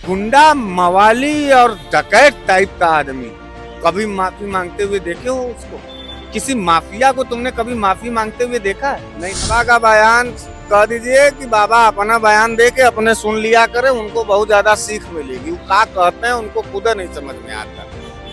गुंडा, मवाली और डकैत टाइप का आदमी कभी माफी मांगते हुए देखे हो उसको? किसी माफिया को तुमने कभी माफी मांगते हुए देखा है? नहीं। बाबा का बयान कह दीजिए कि बाबा अपना बयान दे के अपने सुन लिया करे, उनको बहुत ज्यादा सीख मिलेगी। वो क्या कहते हैं उनको खुद नहीं समझ में आता,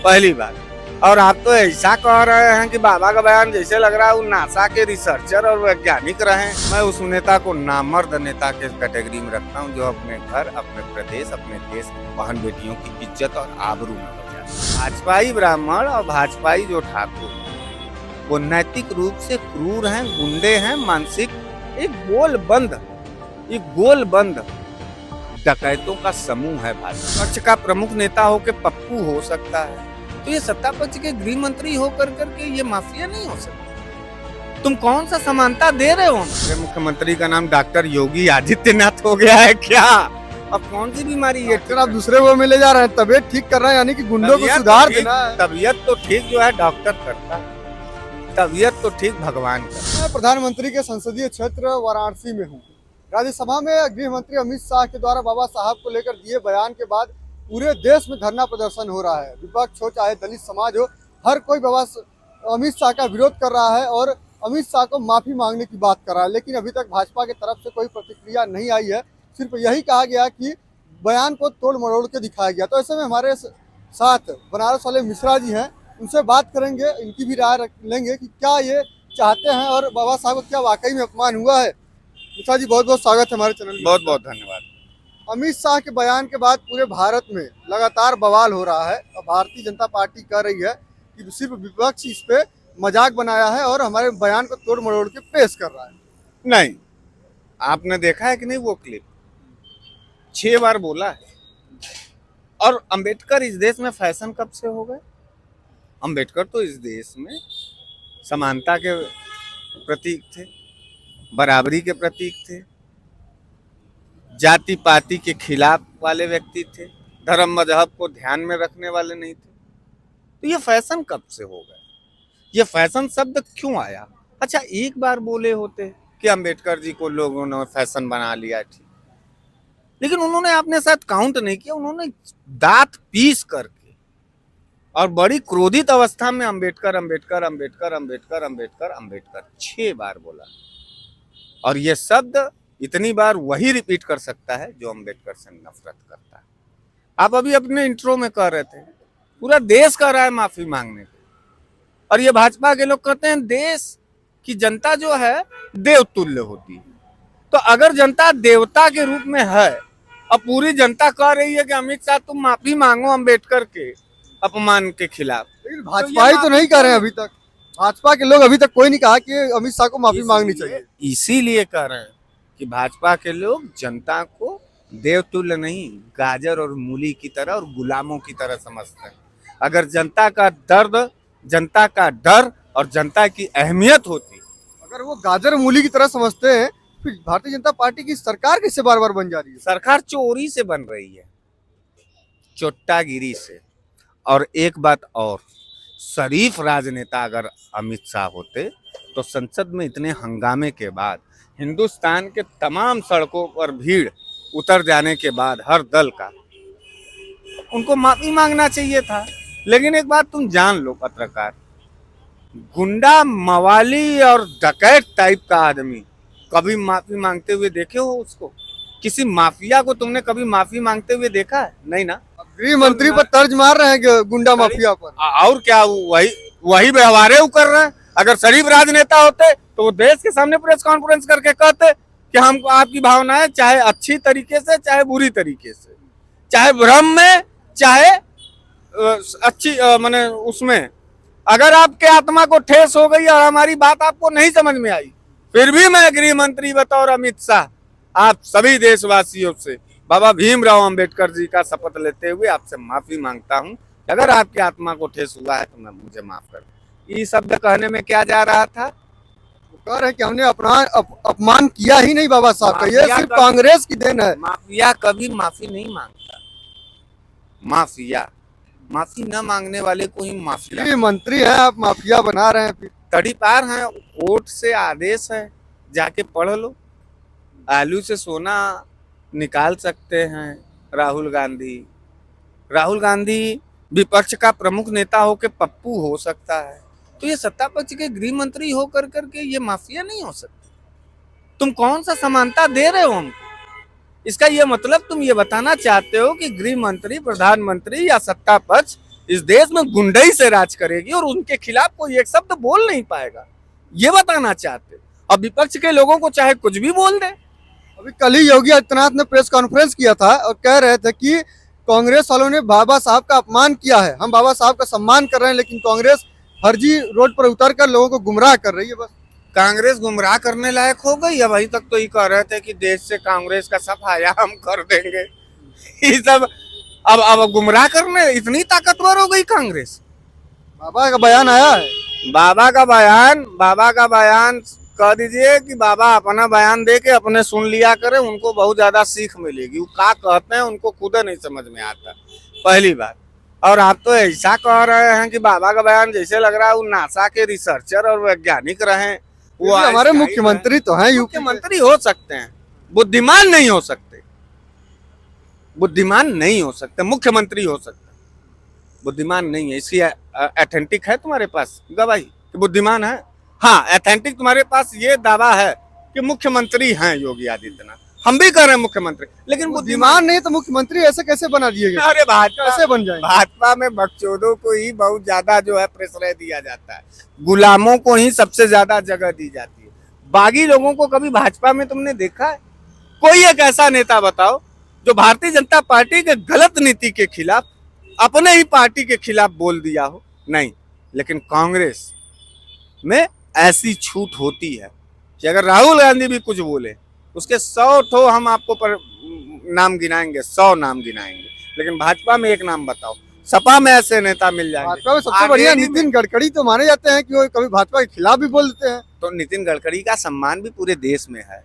पहली बात। और आप तो ऐसा कह रहे हैं कि बाबा का बयान जैसे लग रहा है वो नासा के रिसर्चर और वैज्ञानिक रहे। मैं उस नेता को नामर्द नेता के कैटेगरी में रखता हूँ, जो अपने घर, अपने प्रदेश, अपने देश, बहन बेटियों की इज्जत और आबरू न बचाए। भाजपाई ब्राह्मण और भाजपाई जो ठाकुर, वो नैतिक रूप से क्रूर हैं, गुंडे हैं, मानसिक एक गोलबंद डकैतों का समूह है। भाजपा पक्ष का प्रमुख नेता होकर पप्पू हो सकता है, तो ये सत्ता पक्ष के गृह मंत्री होकर करके ये माफिया नहीं हो सकता। तुम कौन सा समानता दे रहे हो? मुख्यमंत्री का नाम डॉक्टर योगी आदित्यनाथ हो गया है क्या? अब कौन सी बीमारी है? डॉक्टर आप दूसरे वो में ले जा रहे हैं, तबीयत ठीक कर रहे हैं, यानी कि गुंडों को सुधार देना है। तबीयत तो ठीक जो है डॉक्टर करता है, तबीयत तो ठीक भगवान का। मैं प्रधानमंत्री के संसदीय क्षेत्र वाराणसी में हूँ। राज्यसभा में गृह मंत्री अमित शाह के द्वारा बाबा साहब को लेकर दिए बयान के बाद पूरे देश में धरना प्रदर्शन हो रहा है। विपक्ष हो चाहे दलित समाज हो, हर कोई बाबा अमित शाह का विरोध कर रहा है और अमित शाह को माफी मांगने की बात कर रहा है। लेकिन अभी तक भाजपा की तरफ से कोई प्रतिक्रिया नहीं आई है। सिर्फ यही कहा गया कि बयान को तोड़ मरोड़ के दिखाया गया। तो ऐसे में हमारे साथ बनारस वाले मिश्रा जी हैं, उनसे बात करेंगे, इनकी भी राय लेंगे कि क्या ये चाहते हैं और बाबा साहब को क्या वाकई में अपमान हुआ है। मिश्रा जी बहुत बहुत स्वागत है हमारे चैनल में। बहुत बहुत धन्यवाद। अमित शाह के बयान के बाद पूरे भारत में लगातार बवाल हो रहा है और भारतीय जनता पार्टी कह रही है कि सिर्फ विपक्ष इस पे मजाक बनाया है और हमारे बयान को तोड़ मरोड़ के पेश कर रहा है। नहीं, आपने देखा है कि नहीं वो क्लिप? 6 बार बोला है। और अंबेडकर इस देश में फैशन कब से हो गए? अंबेडकर तो इस देश में समानता के प्रतीक थे, बराबरी के प्रतीक थे, जाति पाति के खिलाफ वाले व्यक्ति थे, धर्म मजहब को ध्यान में रखने वाले नहीं थे। तो ये फैशन कब से हो गए? ये फैशन शब्द क्यों आया? अच्छा, एक बार बोले होते कि अंबेडकर जी को लोगों ने फैशन बना लिया, ठीक, लेकिन उन्होंने अपने साथ काउंट नहीं किया। उन्होंने दांत पीस करके और बड़ी क्रोधित अवस्था में अंबेडकर अंबेडकर अंबेडकर अंबेडकर अंबेडकर अंबेडकर 6 बार बोला। और ये शब्द इतनी बार वही रिपीट कर सकता है जो अंबेडकर से नफरत करता है। आप अभी अपने इंट्रो में कह रहे थे पूरा देश कह रहा है माफी मांगने को, और ये भाजपा के लोग कहते हैं देश की जनता जो है देवतुल्य होती है। तो अगर जनता देवता के रूप में है और पूरी जनता कह रही है कि अमित शाह तुम माफी मांगो अंबेडकर के अपमान के खिलाफ, लेकिन भाजपा ही तो नहीं कह रहे हैं अभी तक। भाजपा के लोग अभी तक कोई नहीं कहा कि अमित शाह को माफी मांगनी चाहिए। इसीलिए कह रहे हैं कि भाजपा के लोग जनता को देवतुल्य नहीं, गाजर और मूली की तरह और गुलामों की तरह समझते हैं। अगर जनता का दर्द, जनता का डर और जनता की अहमियत होती, अगर वो गाजर मूली की तरह समझते हैं, फिर भारतीय जनता पार्टी की सरकार किससे बार बार बन जा रही है? सरकार चोरी से बन रही है, चोट्टागिरी से। और एक बात और, शरीफ राजनेता अगर अमित शाह होते तो संसद में इतने हंगामे के बाद, हिंदुस्तान के तमाम सड़कों पर भीड़ उतर जाने के बाद हर दल का, उनको माफी मांगना चाहिए था। लेकिन एक बात तुम जान लो पत्रकार, गुंडा, मवाली और डकैत टाइप का आदमी कभी माफी मांगते हुए देखे हो उसको? किसी माफिया को तुमने कभी माफी मांगते हुए देखा है? नहीं ना। गृह मंत्री पर तर्ज मार रहे हैं गुंडा माफिया पर। और क्या, वही व्यवहार वो कर रहे हैं। अगर शरीफ राजनेता होते तो वो देश के सामने प्रेस कॉन्फ्रेंस करके कहते कि हम आपकी भावनाएं चाहे अच्छी तरीके से चाहे बुरी तरीके से, चाहे भ्रम में चाहे अच्छी माने उसमें, अगर आपके आत्मा को ठेस हो गई और हमारी बात आपको नहीं समझ में आई, फिर भी मैं गृह मंत्री बतौर अमित शाह आप सभी देशवासियों से बाबा भीमराव अंबेडकर जी का शपथ लेते हुए आपसे माफी मांगता हूं। अगर आपकी आत्मा को ठेस हुआ है तो मुझे माफ कर दें। ये शब्द कहने में क्या जा रहा था? वो कह रहे हैं कि हमने अपमान किया ही नहीं बाबा साहब का, ये सिर्फ कांग्रेस की देन है। माफिया कभी माफी नहीं मांगता। माफिया माफी न मांगने वाले को ही माफिया। गृह मंत्री है, आप माफिया बना रहे हैं। तड़ी पार है, कोर्ट से आदेश है, जाके पढ़ लो। आलू से सोना निकाल सकते हैं, राहुल गांधी। राहुल गांधी विपक्ष का प्रमुख नेता हो के पप्पू हो सकता है, तो ये सत्ता पक्ष के गृह मंत्री हो कर करके ये माफिया नहीं हो सकते। तुम कौन सा समानता दे रहे हो हमको? इसका ये मतलब तुम ये बताना चाहते हो कि गृह मंत्री, प्रधानमंत्री या सत्ता पक्ष इस देश में गुंडई से राज करेगी और उनके खिलाफ कोई एक शब्द बोल नहीं पाएगा, ये बताना चाहते हो। अब विपक्ष के लोगों को चाहे कुछ भी बोल दे। अभी कल ही योगी आदित्यनाथ ने प्रेस कॉन्फ्रेंस किया था और कह रहे थे कि कांग्रेस वालों ने बाबा साहब का अपमान किया है, हम बाबा साहब का सम्मान कर रहे हैं, लेकिन कांग्रेस फर्जी रोड पर उतर कर लोगों को गुमराह कर रही है। बस कांग्रेस गुमराह करने लायक हो गई। अब अभी तक तो ये कह रहे थे कि देश से कांग्रेस का सफाया हम कर देंगे। ये सब अब गुमराह करने इतनी ताकतवर हो गई कांग्रेस। बाबा का बयान आया है, बाबा का बयान कह दीजिए कि बाबा अपना बयान दे के अपने सुन लिया करें, उनको बहुत ज्यादा सीख मिलेगी। वो क्या कहते हैं उनको खुद नहीं समझ में आता, पहली बात। और आप तो ऐसा कह रहे हैं कि बाबा का बयान जैसे लग रहा है वो नासा के रिसर्चर और वैज्ञानिक रहे। वो हमारे मुख्यमंत्री तो हैं, मुख्यमंत्री हो सकते हैं, बुद्धिमान नहीं हो सकते। बुद्धिमान नहीं हो सकते, मुख्यमंत्री हो सकते, बुद्धिमान नहीं है। इसकी ऑथेंटिक है तुम्हारे पास गवाही कि बुद्धिमान है? हाँ, ऑथेंटिक तुम्हारे पास ये दावा है कि मुख्यमंत्री हैं योगी आदित्यनाथ। हम भी कह रहे हैं मुख्यमंत्री, लेकिन बुद्धिमान नहीं तो मुख्यमंत्री ऐसे कैसे बना दिए गए? अरे भाजपा कैसे बन जाएंगे? भाजपा में बकचोदों को ही बहुत ज्यादा जो है प्रश्रय दिया जाता है, गुलामों को ही सबसे ज्यादा जगह दी जाती है। बागी लोगों को कभी भाजपा में तुमने देखा है? कोई एक ऐसा नेता बताओ जो भारतीय जनता पार्टी के गलत नीति के खिलाफ अपने ही पार्टी के खिलाफ बोल दिया हो? नहीं। लेकिन कांग्रेस में ऐसी छूट होती है कि अगर राहुल गांधी भी कुछ बोले, उसके 100 ठो हम आपको नाम गिनाएंगे, 100 नाम गिनाएंगे, लेकिन भाजपा में एक नाम बताओ। सपा में ऐसे नेता मिल जाएंगे। भाजपा में सबसे बढ़िया नितिन गडकरी तो माने जाते हैं कि वो कभी भाजपा के खिलाफ भी बोल देते हैं। तो नितिन गडकरी का सम्मान भी पूरे देश में है।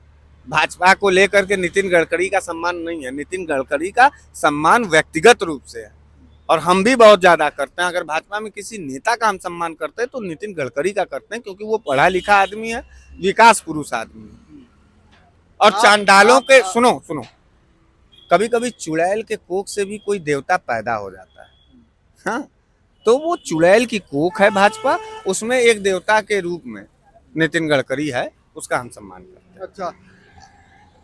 भाजपा को लेकर के नितिन गडकरी का सम्मान नहीं है, नितिन गडकरी का सम्मान व्यक्तिगत रूप से है और हम भी बहुत ज्यादा करते हैं। अगर भाजपा में किसी नेता का हम सम्मान करते हैं तो नितिन गडकरी का करते हैं, क्योंकि वो पढ़ा लिखा आदमी है, विकास पुरुष आदमी है। और चांडालों के सुनो, कभी कभी चुड़ैल के कोख से भी कोई देवता पैदा हो जाता है। हाँ, तो वो चुड़ैल की कोख है भाजपा, उसमें एक देवता के रूप में नितिन गडकरी है, उसका हम सम्मान करते हैं। अच्छा,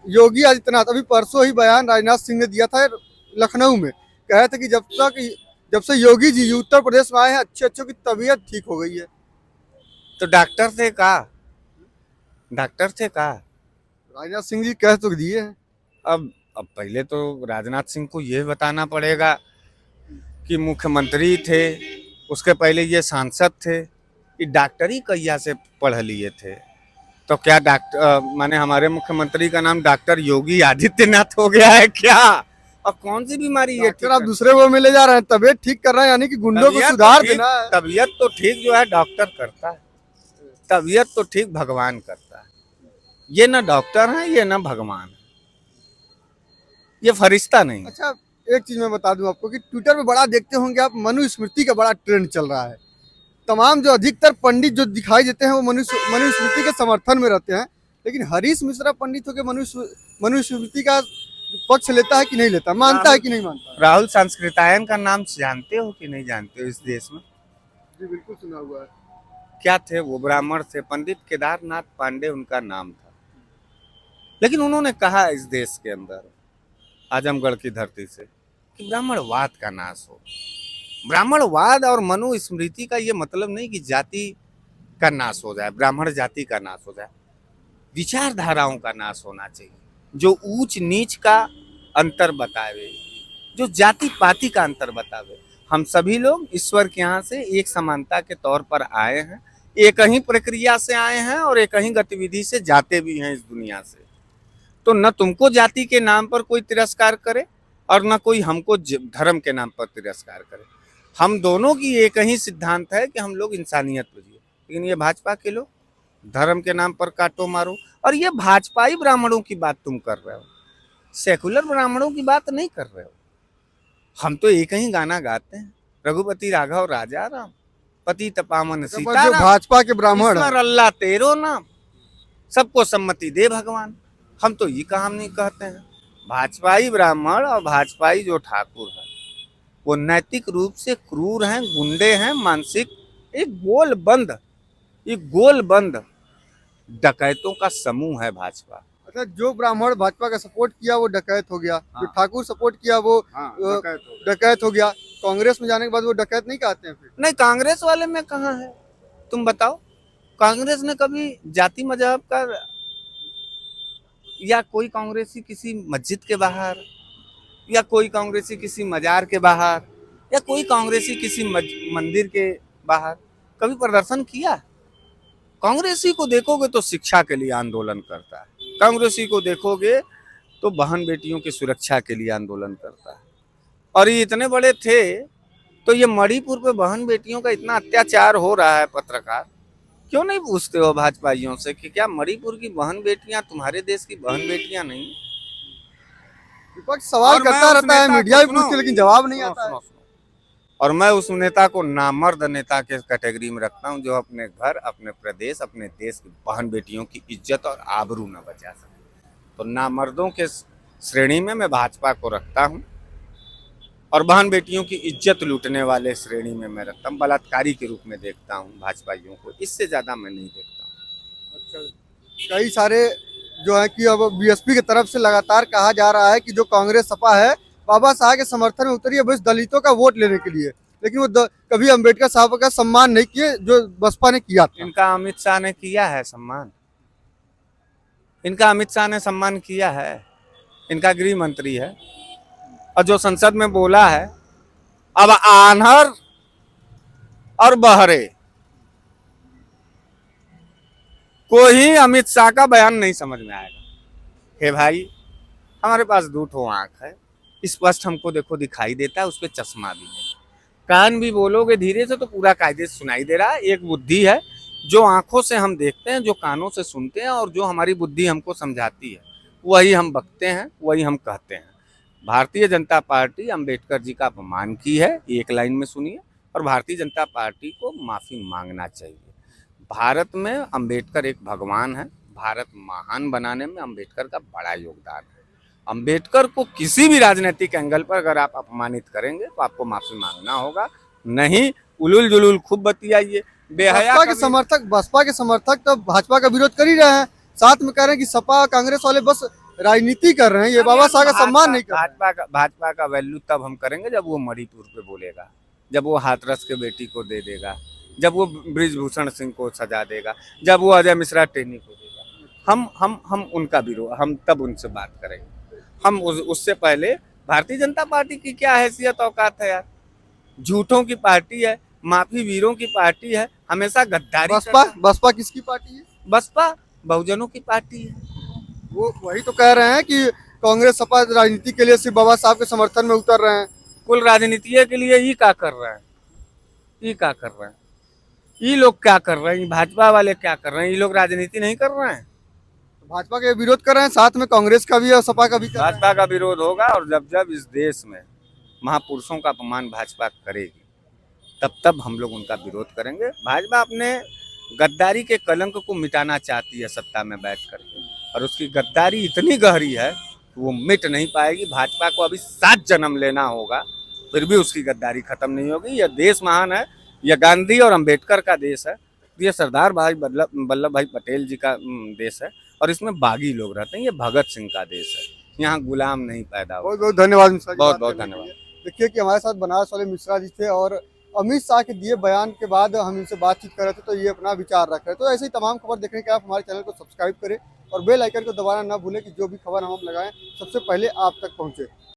योगी आदित्यनाथ अभी परसों ही बयान राजनाथ सिंह ने दिया था लखनऊ में, कहे थे कि जब से योगी जी उत्तर प्रदेश में आए हैं अच्छों की तबीयत ठीक हो गई है। तो डॉक्टर थे का? राजनाथ सिंह जी कह तो दिए हैं। अब पहले तो राजनाथ सिंह को यह बताना पड़ेगा कि मुख्यमंत्री थे, उसके पहले ये सांसद थे, कि डॉक्टरी कहिया से पढ़ लिए थे। तो क्या माने हमारे मुख्यमंत्री का नाम डॉक्टर योगी आदित्यनाथ हो गया है क्या? और कौन सी बीमारी है? आप दूसरे वो में ले जा रहे हैं, तबीयत ठीक कर रहे हैं, यानी कि गुंडों को सुधार देना है। तबीयत तो ठीक जो है डॉक्टर करता है, तबीयत तो ठीक भगवान करता है। ये ना डॉक्टर है, ये ना भगवान है, ये फरिश्ता नहीं। अच्छा, एक चीज मैं बता दूं आपको कि ट्विटर पे बड़ा देखते होंगे आप, मनुस्मृति का बड़ा ट्रेंड चल रहा है। तमाम जो अधिकतर पंडित जो दिखाई देते हैं वो मनुस्मृति के समर्थन में रहते हैं, लेकिन हरीश मिश्रा पंडित होकर मनुस्मृति का पक्ष लेता है कि नहीं लेता, मानता है कि नहीं मानता? राहुल संस्कृतायन का नाम जानते हो कि नहीं जानते हो इस देश में? जी बिल्कुल सुना हुआ है। क्या थे वो? ब्राह्मण थे, पंडित केदारनाथ पांडे उनका नाम था। लेकिन उन्होंने कहा इस देश के अंदर, आजमगढ़ की धरती से, कि ब्राह्मणवाद का नाश हो। ब्राह्मणवाद और मनुस्मृति का ये मतलब नहीं कि जाति का नाश हो जाए, ब्राह्मण जाति का नाश हो जाए। विचारधाराओं का नाश होना चाहिए, जो ऊंच नीच का अंतर बतावे, जो जाति पाति का अंतर बतावे। हम सभी लोग ईश्वर के यहाँ से एक समानता के तौर पर आए हैं, एक ही प्रक्रिया से आए हैं और एक ही गतिविधि से जाते भी हैं इस दुनिया से। तो न तुमको जाति के नाम पर कोई तिरस्कार करे और न कोई हमको धर्म के नाम पर तिरस्कार करे। हम दोनों की एक ही सिद्धांत है कि हम लोग इंसानियत पर जिए। लेकिन ये भाजपा के लोग धर्म के नाम पर काटो मारो, और ये भाजपाई ब्राह्मणों की बात तुम कर रहे हो, सेकुलर ब्राह्मणों की बात नहीं कर रहे हो। हम तो एक ही गाना गाते हैं, रघुपति राघव राजा राम, पति तपावन सीता, भाजपा के ब्राह्मण अल्लाह तेरो नाम, सबको सम्मति दे भगवान। हम तो ये कहानी कहते हैं। भाजपाई ब्राह्मण और भाजपाई जो ठाकुर है वो नैतिक रूप से क्रूर हैं, गुंडे हैं, मानसिक एक गोलबंद डकैतों का समूह है भाजपा। अच्छा, जो ब्राह्मण भाजपा का सपोर्ट किया वो डकैत हो गया, जो हाँ। ठाकुर सपोर्ट किया वो हाँ, डकैत हो गया। कांग्रेस में जाने के बाद वो डकैत नहीं कहते हैं फिर? नहीं, कांग्रेस वाले में कहाँ है, तुम बताओ। कांग्रेस ने कभी जाति मजहब का, या कोई कांग्रेसी किसी मस्जिद के बाहर, या कोई कांग्रेसी किसी मजार के बाहर, या कोई कांग्रेसी किसी मंदिर के बाहर कभी प्रदर्शन किया? कांग्रेसी को देखोगे तो शिक्षा के लिए आंदोलन करता है, कांग्रेसी को देखोगे तो बहन बेटियों की सुरक्षा के लिए आंदोलन करता है। और ये इतने बड़े थे तो ये मणिपुर पे बहन बेटियों का इतना अत्याचार हो रहा है, पत्रकार क्यों नहीं पूछते हो भाजपाइयों से कि क्या मणिपुर की बहन बेटियां तुम्हारे देश की बहन बेटियां नहीं? विपक्ष सवाल और मैं करता उस रहता है, नेता मीडिया को भी पूछती सुनो, है, लेकिन जवाब नहीं सुनो, आता है। सुनो, सुनो। और मैं उस नेता को नामर्द नेता के कैटेगरी में रखता हूं जो अपने घर, अपने प्रदेश, अपने देश की बहन बेटियों की इज्जत और आबरू न बचा सके। तो नामर्दों के श्रेणी में मैं भाजपा को रखता हूं, और बहन बेटियों की इज्जत लूटने वाले श्रेणी में मैं रखता हूं, बलात्कारी के रूप में देखता हूं भाजपाइयों को, इससे ज्यादा मैं नहीं देखता हूं। अच्छा, कई सारे जो है कि अब बीएसपी की तरफ से लगातार कहा जा रहा है कि जो कांग्रेस सपा है बाबा साहब के समर्थन में उतरी है बस दलितों का वोट लेने के लिए, लेकिन वो कभी अंबेडकर साहब का सम्मान नहीं किए जो बसपा ने किया था। इनका अमित शाह ने किया है सम्मान, इनका अमित शाह ने सम्मान किया है, इनका गृह मंत्री है, और जो संसद में बोला है, अब आन्हर और बहरे को ही अमित शाह का बयान नहीं समझ में आएगा। हे भाई, हमारे पास दो ठो आंख है, स्पष्ट हमको देखो दिखाई देता है, उस पर चश्मा भी है, कान भी बोलोगे धीरे से तो पूरा कायदे से सुनाई दे रहा है। एक बुद्धि है जो आंखों से हम देखते हैं, जो कानों से सुनते हैं, और जो हमारी बुद्धि हमको समझाती है वही हम बकते हैं, वही हम कहते हैं। भारतीय जनता पार्टी अंबेडकर जी का अपमान की है, एक लाइन में सुनिए, और भारतीय जनता पार्टी को माफी मांगना चाहिए। भारत में अंबेडकर एक भगवान है, भारत महान बनाने में अंबेडकर का बड़ा योगदान है। अंबेडकर को किसी भी राजनीतिक एंगल पर अगर आप अपमानित करेंगे तो आपको माफी मांगना होगा, नहीं उलूल जुलूल खूब बतियाइए। बसपा के समर्थक तो भाजपा का विरोध कर ही रहे हैं, साथ में कह रहे हैं कि सपा कांग्रेस वाले बस राजनीति कर रहे हैं, ये बाबा साहब का सम्मान नहीं कर रहे। भाजपा का वैल्यू तब हम करेंगे जब वो मणिपुर पे बोलेगा, जब वो हाथरस के बेटी को दे देगा, जब वो बृजभूषण सिंह को सजा देगा, जब वो अजय मिश्रा टेनी को देगा, हम उनका विरोध, हम तब उनसे बात करेंगे। हम उससे पहले भारतीय जनता पार्टी की क्या हैसियत औकात है यार? झूठों की पार्टी है, माफी वीरों की पार्टी है, हमेशा गद्दारी। बसपा किसकी पार्टी है? बसपा बहुजनों की पार्टी है। वो वही तो कह रहे हैं कि कांग्रेस सपा राजनीति के लिए सिर्फ बाबा साहब के समर्थन में उतर रहे हैं। कुल राजनीति के लिए ये क्या कर रहे हैं, ये क्या कर रहे हैं, ये लोग क्या कर रहे हैं, भाजपा वाले क्या कर रहे हैं? ये लोग राजनीति नहीं कर रहे हैं, भाजपा के विरोध कर रहे हैं, साथ में कांग्रेस का भी और सपा का भी। भाजपा का विरोध होगा, और जब जब इस देश में महापुरुषों का अपमान भाजपा करेगी तब हम लोग उनका विरोध करेंगे। भाजपा अपने गद्दारी के कलंक को मिटाना चाहती है सत्ता में बैठ करके, और उसकी गद्दारी इतनी गहरी है कि वो मिट नहीं पाएगी। भाजपा को अभी 7 जन्म लेना होगा, फिर भी उसकी गद्दारी खत्म नहीं होगी। यह देश महान है, यह गांधी और अंबेडकर का देश है, यह सरदार भाई वल्लभ भाई पटेल जी का देश है, और इसमें बागी लोग रहते हैं। ये भगत सिंह का देश है, यहाँ गुलाम नहीं पैदा हुआ। बहुत बहुत धन्यवाद मिश्रा जी, बहुत बहुत धन्यवाद। देखिए कि हमारे साथ बनारस वाले मिश्रा जी थे, और अमित शाह के दिए बयान के बाद हम इनसे बातचीत कर रहे थे तो ये अपना विचार रख रहे थे। तो ऐसे ही तमाम खबर देखने के आप हमारे चैनल को सब्सक्राइब करें और बेल आइकन को दबाना ना भूलें कि जो भी खबर हम लगाएं सबसे पहले आप तक पहुंचे।